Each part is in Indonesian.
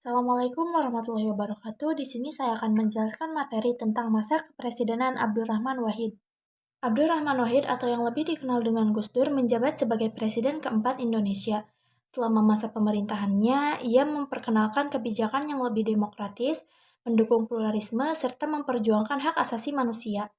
Assalamualaikum warahmatullahi wabarakatuh. Di sini saya akan menjelaskan materi tentang masa kepresidenan Abdurrahman Wahid. Abdurrahman Wahid atau yang lebih dikenal dengan Gus Dur menjabat sebagai presiden keempat Indonesia. Selama masa pemerintahannya, ia memperkenalkan kebijakan yang lebih demokratis, mendukung pluralisme, serta memperjuangkan hak asasi manusia.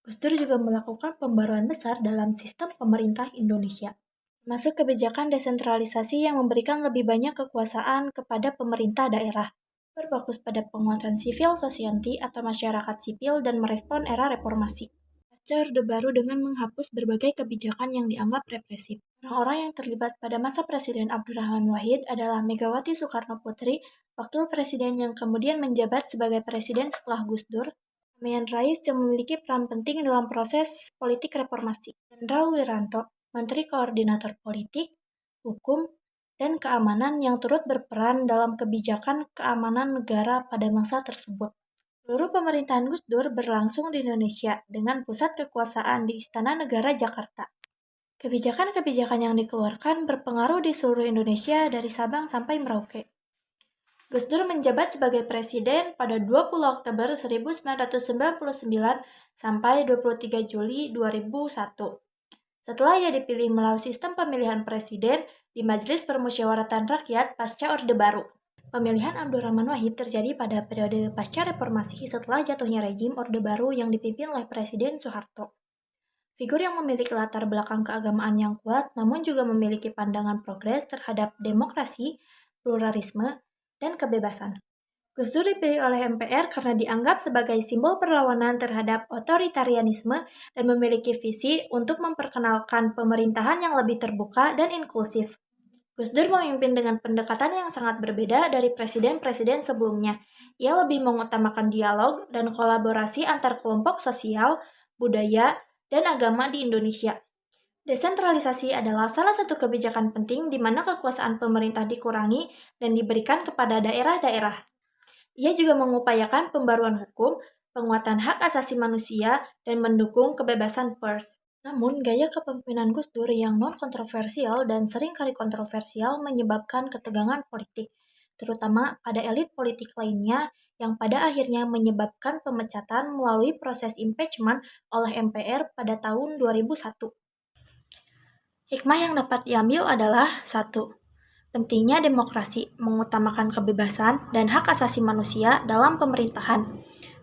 Gus Dur juga melakukan pembaruan besar dalam sistem pemerintah Indonesia, masuk kebijakan desentralisasi yang memberikan lebih banyak kekuasaan kepada pemerintah daerah, berfokus pada penguatan sivil sosiety atau masyarakat sipil dan merespon era reformasi. Pasca Orde Baru dengan menghapus berbagai kebijakan yang dianggap represif. Orang-orang yang terlibat pada masa Presiden Abdurrahman Wahid adalah Megawati Soekarno Putri, wakil presiden yang kemudian menjabat sebagai presiden setelah Gus Dur, Amin Rais yang memiliki peran penting dalam proses politik reformasi, Jenderal Wiranto, Menteri Koordinator Politik, Hukum, dan Keamanan yang turut berperan dalam kebijakan keamanan negara pada masa tersebut. Seluruh pemerintahan Gus Dur berlangsung di Indonesia dengan pusat kekuasaan di Istana Negara Jakarta. Kebijakan-kebijakan yang dikeluarkan berpengaruh di seluruh Indonesia dari Sabang sampai Merauke. Gus Dur menjabat sebagai presiden pada 20 Oktober 1999 sampai 23 Juli 2001. Setelah ia dipilih melalui sistem pemilihan presiden di Majelis Permusyawaratan Rakyat pasca Orde Baru. Pemilihan Abdurrahman Wahid terjadi pada periode pasca reformasi setelah jatuhnya rejim Orde Baru yang dipimpin oleh Presiden Soeharto. Figur yang memiliki latar belakang keagamaan yang kuat namun juga memiliki pandangan progres terhadap demokrasi, pluralisme, dan kebebasan. Gus Dur dipilih oleh MPR karena dianggap sebagai simbol perlawanan terhadap otoritarianisme dan memiliki visi untuk memperkenalkan pemerintahan yang lebih terbuka dan inklusif. Gus Dur memimpin dengan pendekatan yang sangat berbeda dari presiden-presiden sebelumnya. Ia lebih mengutamakan dialog dan kolaborasi antar kelompok sosial, budaya, dan agama di Indonesia. Desentralisasi adalah salah satu kebijakan penting di mana kekuasaan pemerintah dikurangi dan diberikan kepada daerah-daerah. Ia juga mengupayakan pembaruan hukum, penguatan hak asasi manusia, dan mendukung kebebasan pers. Namun, gaya kepemimpinan Gus Dur yang non-kontroversial dan seringkali kontroversial menyebabkan ketegangan politik, terutama pada elit politik lainnya yang pada akhirnya menyebabkan pemecatan melalui proses impeachment oleh MPR pada tahun 2001. Hikmah yang dapat diambil adalah 1. Pentingnya demokrasi, mengutamakan kebebasan dan hak asasi manusia dalam pemerintahan.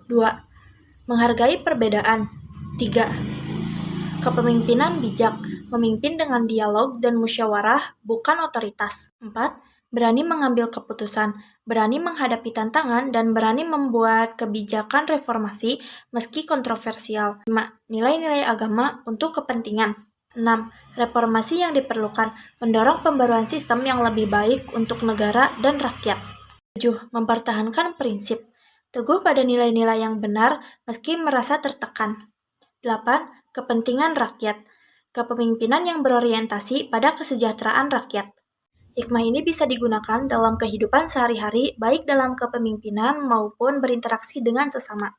2. Menghargai perbedaan. 3. Kepemimpinan bijak, memimpin dengan dialog dan musyawarah, bukan otoritas. 4. Berani mengambil keputusan, berani menghadapi tantangan, dan berani membuat kebijakan reformasi meski kontroversial. 5. Nilai-nilai agama untuk kepentingan. 6. Reformasi yang diperlukan, mendorong pembaruan sistem yang lebih baik untuk negara dan rakyat. 7. Mempertahankan prinsip, teguh pada nilai-nilai yang benar meski merasa tertekan. 8. Kepentingan rakyat, kepemimpinan yang berorientasi pada kesejahteraan rakyat. Hikmah ini bisa digunakan dalam kehidupan sehari-hari baik dalam kepemimpinan maupun berinteraksi dengan sesama.